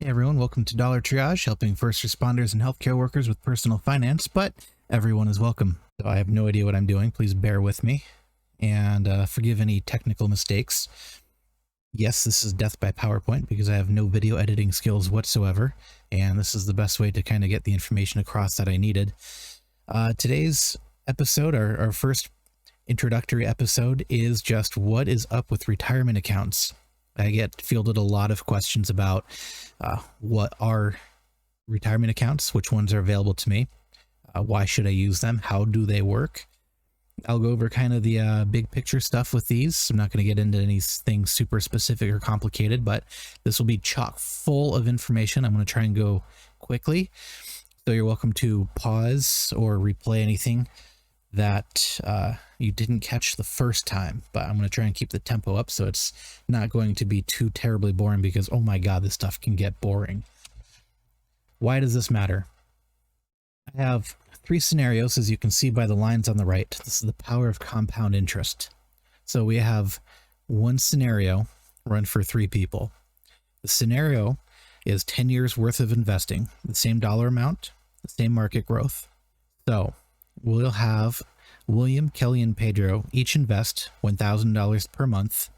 Hey everyone, welcome to Triage, helping first responders and healthcare workers with personal finance, but everyone is welcome. So I have no idea what I'm doing. Please bear with me and forgive any technical mistakes. Yes, this is death by PowerPoint because I have no video editing skills whatsoever, and this is the best way to kind of get the information across that I needed. Today's episode, our first introductory episode, is just what is up with retirement accounts. I get fielded a lot of questions about what are retirement accounts, which ones are available to me, why should I use them, how do they work. I'll go over kind of the big picture stuff with these. I'm not going to get into anything super specific or complicated, but this will be chock full of information. I'm going to try and go quickly, so you're welcome to pause or replay anything that you didn't catch the first time, but I'm going to try and keep the tempo up so it's not going to be too terribly boring, because oh my god, this stuff can get boring. Why does this matter? I have three scenarios, as you can see by the lines on the right. This is the power of compound interest. So we have one scenario run for three people. The scenario is 10 years worth of investing, the same dollar amount, the same market growth. So we'll have William, Kelly, and Pedro each invest $1,000 per month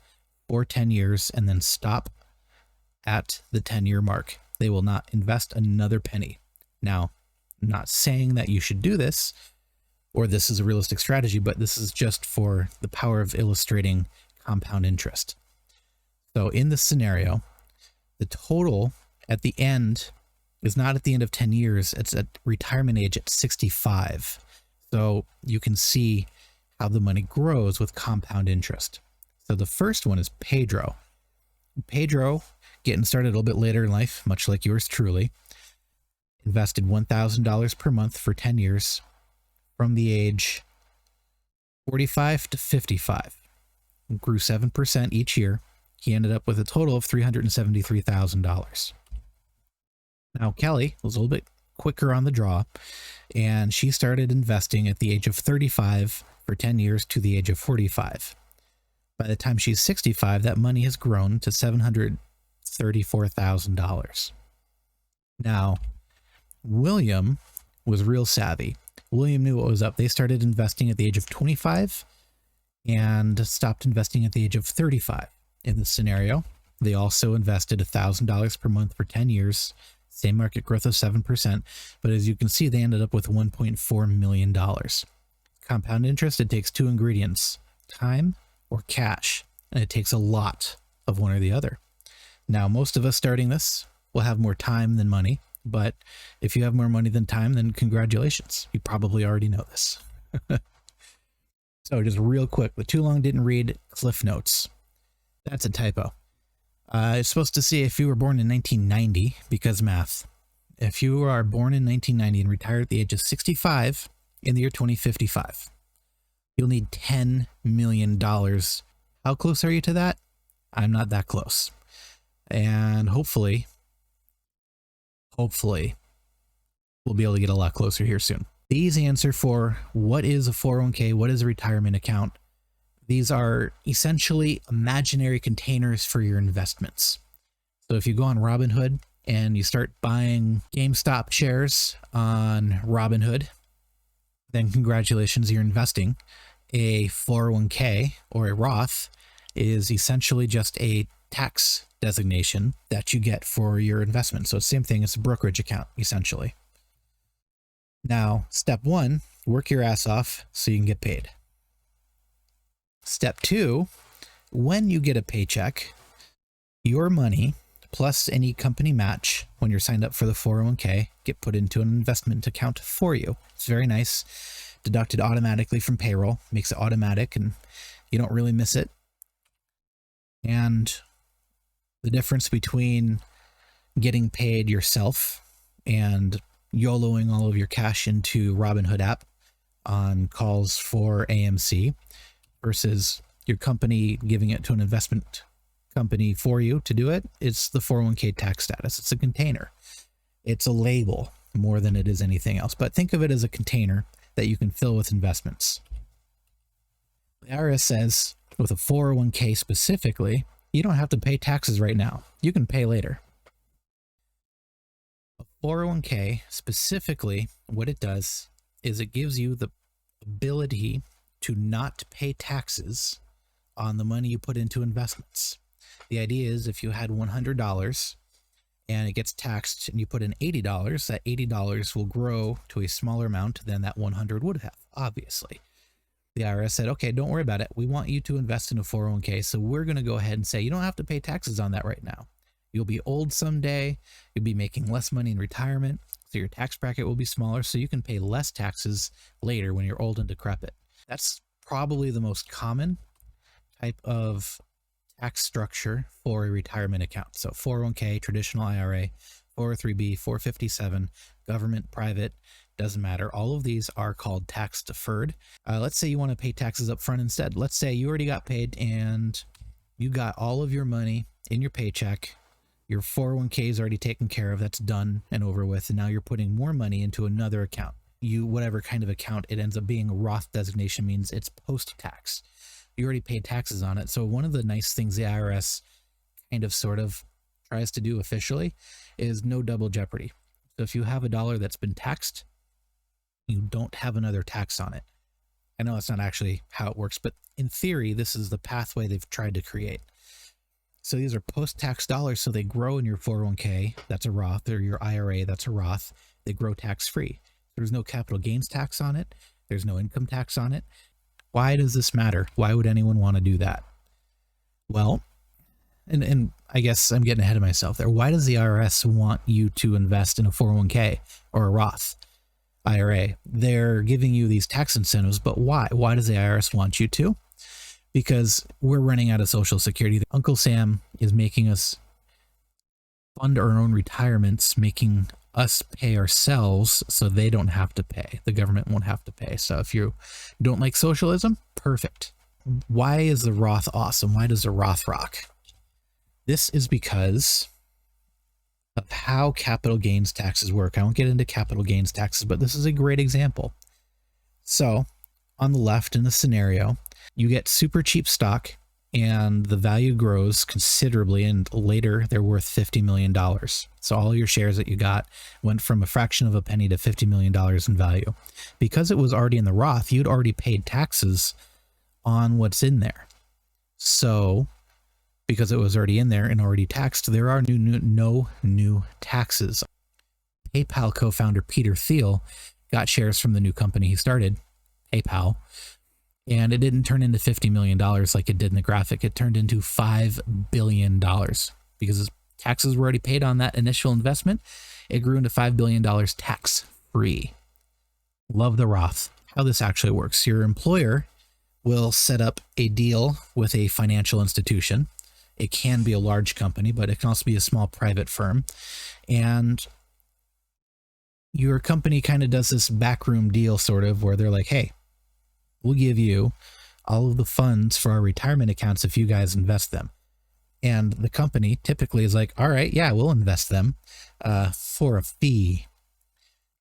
for 10 years and then stop at the 10-year mark. They will not invest another penny. Now, I'm not saying that you should do this or this is a realistic strategy, but this is just for the power of illustrating compound interest. So in this scenario, the total at the end is not at the end of 10 years, it's at retirement age at 65. So you can see how the money grows with compound interest. So the first one is Pedro. Pedro, getting started a little bit later in life, much like yours truly, invested $1,000 per month for 10 years from the age 45 to 55. Grew 7% each year. He ended up with a total of $373,000. Now, Kelly was a little bit quicker on the draw, and she started investing at the age of 35 for 10 years to the age of 45. By the time she's 65, that money has grown to $734,000. Now, William was real savvy. William knew what was up. They started investing at the age of 25 and stopped investing at the age of 35. In this scenario, they also invested $1,000 per month for 10 years, same market growth of 7%, but as you can see, they ended up with $1.4 million. Compound interest, it takes two ingredients, time or cash, and it takes a lot of one or the other. Now, most of us starting this will have more time than money, but if you have more money than time, then congratulations. You probably already know this. So just real quick, the too long didn't read Cliff Notes. That's a typo. It's supposed to say if you were born in 1990, because math. If you are born in 1990 and retired at the age of 65 in the year 2055, you'll need $10 million. How close are you to that? I'm not that close. And hopefully, we'll be able to get a lot closer here soon. These answer for what is a 401k, what is a retirement account. These are essentially imaginary containers for your investments. So if you go on Robinhood and you start buying GameStop shares on Robinhood, then congratulations, you're investing. A 401k or a Roth is essentially just a tax designation that you get for your investment. So it's the same thing as a brokerage account, essentially. Now, step one, work your ass off so you can get paid. Step two, when you get a paycheck, your money plus any company match when you're signed up for the 401k get put into an investment account for you. It's very nice. Deducted automatically from payroll, makes it automatic and you don't really miss it. And the difference between getting paid yourself and YOLOing all of your cash into Robinhood app on calls for AMC versus your company giving it to an investment company for you to do it, it's the 401k tax status. It's a container. It's a label more than it is anything else. But think of it as a container that you can fill with investments. The IRS says with a 401k specifically, you don't have to pay taxes right now. You can pay later. 401k specifically, what it does is it gives you the ability to not pay taxes on the money you put into investments. The idea is if you had $100 and it gets taxed and you put in $80, that $80 will grow to a smaller amount than that 100 would have, obviously. The IRS said, okay, don't worry about it. We want you to invest in a 401k. So we're going to go ahead and say, you don't have to pay taxes on that right now. You'll be old someday. You'll be making less money in retirement. So your tax bracket will be smaller. So you can pay less taxes later when you're old and decrepit. That's probably the most common type of tax structure for a retirement account. So 401k, traditional IRA, 403b, 457, government, private, doesn't matter. All of these are called tax deferred. Let's say you want to pay taxes up front instead. Let's say you already got paid and you got all of your money in your paycheck. Your 401k is already taken care of. That's done and over with. And now you're putting more money into another account. Whatever kind of account it ends up being, a Roth designation means it's post-tax. You already paid taxes on it. So one of the nice things the IRS kind of sort of tries to do officially is no double jeopardy. So if you have a dollar that's been taxed, you don't have another tax on it. I know that's not actually how it works, but in theory, this is the pathway they've tried to create. So these are post-tax dollars, so they grow in your 401k, that's a Roth, or your IRA, that's a Roth. They grow tax-free. There's no capital gains tax on it. There's no income tax on it. Why does this matter? Why would anyone want to do that? Well, and I guess I'm getting ahead of myself there. Why does the IRS want you to invest in a 401k or a Roth IRA? They're giving you these tax incentives, but why? Why does the IRS want you to? Because we're running out of Social Security. Uncle Sam is making us fund our own retirements, making us pay ourselves so they don't have to pay. The government won't have to pay. So if you don't like socialism, perfect. Why is the Roth awesome? Why does the Roth rock? This is because of how capital gains taxes work. I won't get into capital gains taxes, but this is a great example. So on the left in the scenario, you get super cheap stock and the value grows considerably, and later they're worth $50 million. So all your shares that you got went from a fraction of a penny to $50 million in value. Because it was already in the Roth, you'd already paid taxes on what's in there. So because it was already in there and already taxed, there are no new taxes. PayPal co-founder Peter Thiel got shares from the new company he started, PayPal, and it didn't turn into $50 million like it did in the graphic. It turned into $5 billion because taxes were already paid on that initial investment. It grew into $5 billion tax-free. Love the Roth. How this actually works. Your employer will set up a deal with a financial institution. It can be a large company, but it can also be a small private firm. And your company kind of does this backroom deal sort of where they're like, hey, we'll give you all of the funds for our retirement accounts if you guys invest them. And the company typically is like, all right, yeah, we'll invest them for a fee.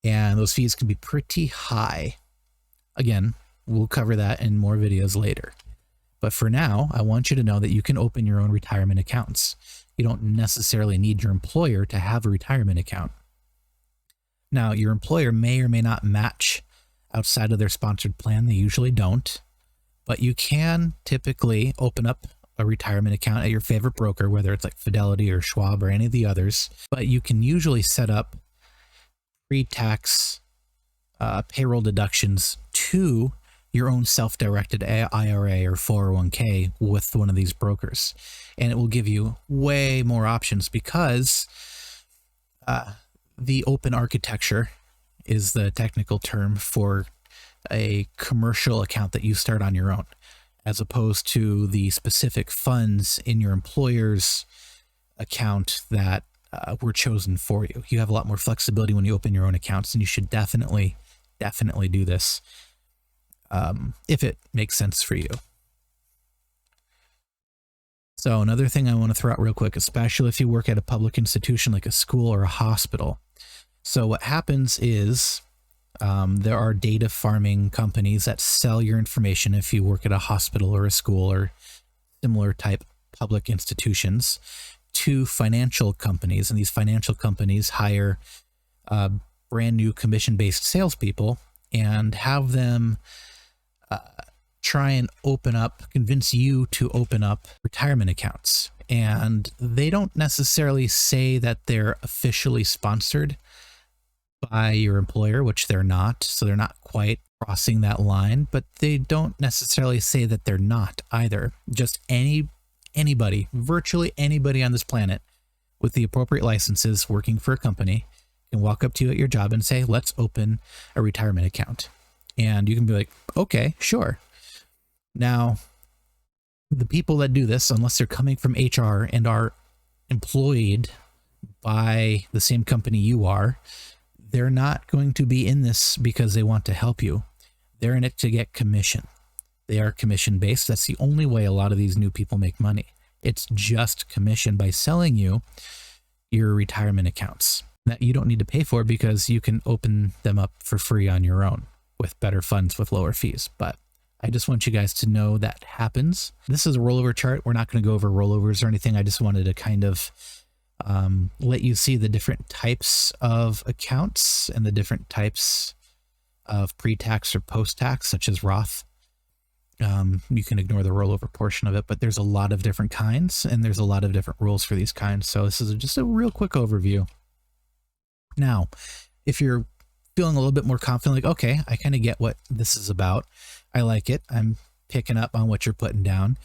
And those fees can be pretty high. Again, we'll cover that in more videos later. But for now, I want you to know that you can open your own retirement accounts. You don't necessarily need your employer to have a retirement account. Now, your employer may or may not match outside of their sponsored plan. They usually don't. But you can typically open up a retirement account at your favorite broker, whether it's like Fidelity or Schwab or any of the others. But you can usually set up pre-tax payroll deductions to your own self-directed IRA or 401k with one of these brokers. And it will give you way more options because the open architecture is the technical term for a commercial account that you start on your own, as opposed to the specific funds in your employer's account that were chosen for you. You have a lot more flexibility when you open your own accounts, and you should definitely do this if it makes sense for you. So another thing I want to throw out real quick, especially if you work at a public institution like a school or a hospital. So what happens is there are data farming companies that sell your information if you work at a hospital or a school or similar type public institutions to financial companies. And these financial companies hire brand new commission-based salespeople and have them try and convince you to open up retirement accounts. And they don't necessarily say that they're officially sponsored by your employer, which they're not. So they're not quite crossing that line, but they don't necessarily say that they're not either. Just anybody, virtually anybody on this planet with the appropriate licenses working for a company can walk up to you at your job and say, let's open a retirement account. And you can be like, okay, sure. Now, the people that do this, unless they're coming from HR and are employed by the same company you are, they're not going to be in this because they want to help you. They're in it to get commission. They are commission based. That's the only way a lot of these new people make money. It's just commission by selling you your retirement accounts that you don't need to pay for because you can open them up for free on your own with better funds with lower fees. But I just want you guys to know that happens. This is a rollover chart. We're not going to go over rollovers or anything. I just wanted to kind of let you see the different types of accounts and the different types of pre-tax or post-tax, such as Roth. You can ignore the rollover portion of it, but there's a lot of different kinds and there's a lot of different rules for these kinds. So this is just a real quick overview. Now, if you're feeling a little bit more confident, like, okay, I kind of get what this is about. I like it. I'm picking up on what you're putting down,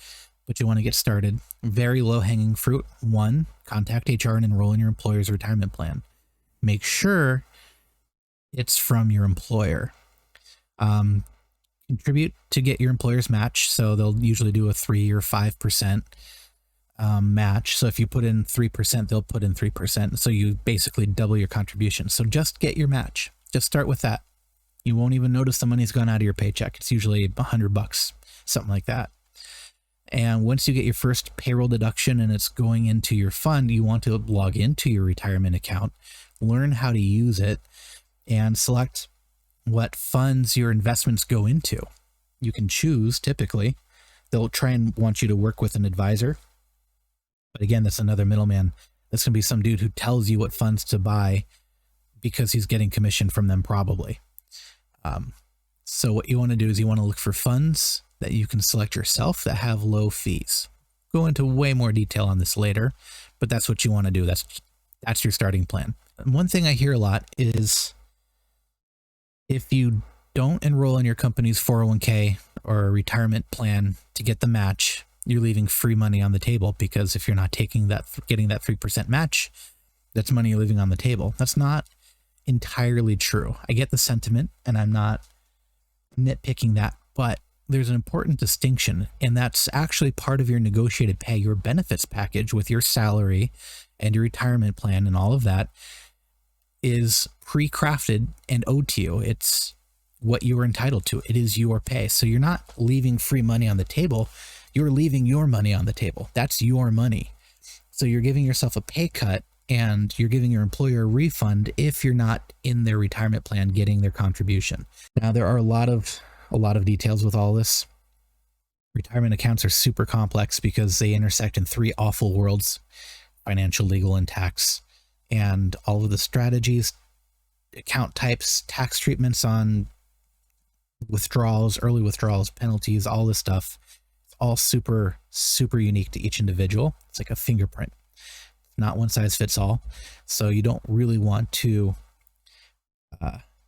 but you want to get started. Very low hanging fruit. 1, contact HR and enroll in your employer's retirement plan. Make sure it's from your employer. Contribute to get your employer's match. So they'll usually do a 3 or 5% match. So if you put in 3%, they'll put in 3%. So you basically double your contribution. So just get your match. Just start with that. You won't even notice the money's gone out of your paycheck. It's usually $100, something like that. And once you get your first payroll deduction and it's going into your fund, you want to log into your retirement account, learn how to use it, and select what funds your investments go into. You can choose, typically. They'll try and want you to work with an advisor. But again, that's another middleman. That's going to be some dude who tells you what funds to buy because he's getting commission from them probably. So what you want to do is you want to look for funds that you can select yourself that have low fees. Go into way more detail on this later, but that's what you want to do. That's your starting plan. And one thing I hear a lot is if you don't enroll in your company's 401k or retirement plan to get the match, you're leaving free money on the table, because if you're not getting that 3% match, that's money you're leaving on the table. That's not entirely true. I get the sentiment and I'm not nitpicking that, but there's an important distinction, and that's actually part of your negotiated pay. Your benefits package with your salary and your retirement plan and all of that is pre-crafted and owed to you. It's what you are entitled to. It is your pay. So you're not leaving free money on the table. You're leaving your money on the table. That's your money. So you're giving yourself a pay cut and you're giving your employer a refund if you're not in their retirement plan getting their contribution. Now, there are a lot of details with all this. Retirement accounts are super complex because they intersect in 3 awful worlds: financial, legal, and tax. And all of the strategies, account types, tax treatments on withdrawals, early withdrawals, penalties, all this stuff, it's all super, super unique to each individual. It's like a fingerprint. Not one size fits all. So you don't really want to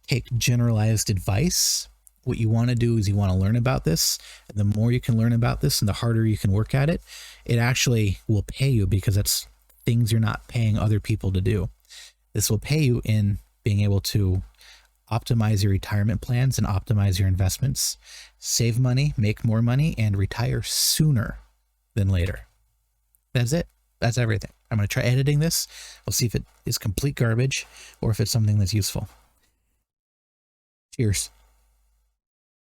take generalized advice. What you want to do is you want to learn about this. And the more you can learn about this and the harder you can work at it, it actually will pay you, because that's things you're not paying other people to do. This will pay you in being able to optimize your retirement plans and optimize your investments, save money, make more money, and retire sooner than later. That's it. That's everything. I'm going to try editing this. We'll see if it is complete garbage or if it's something that's useful. Cheers.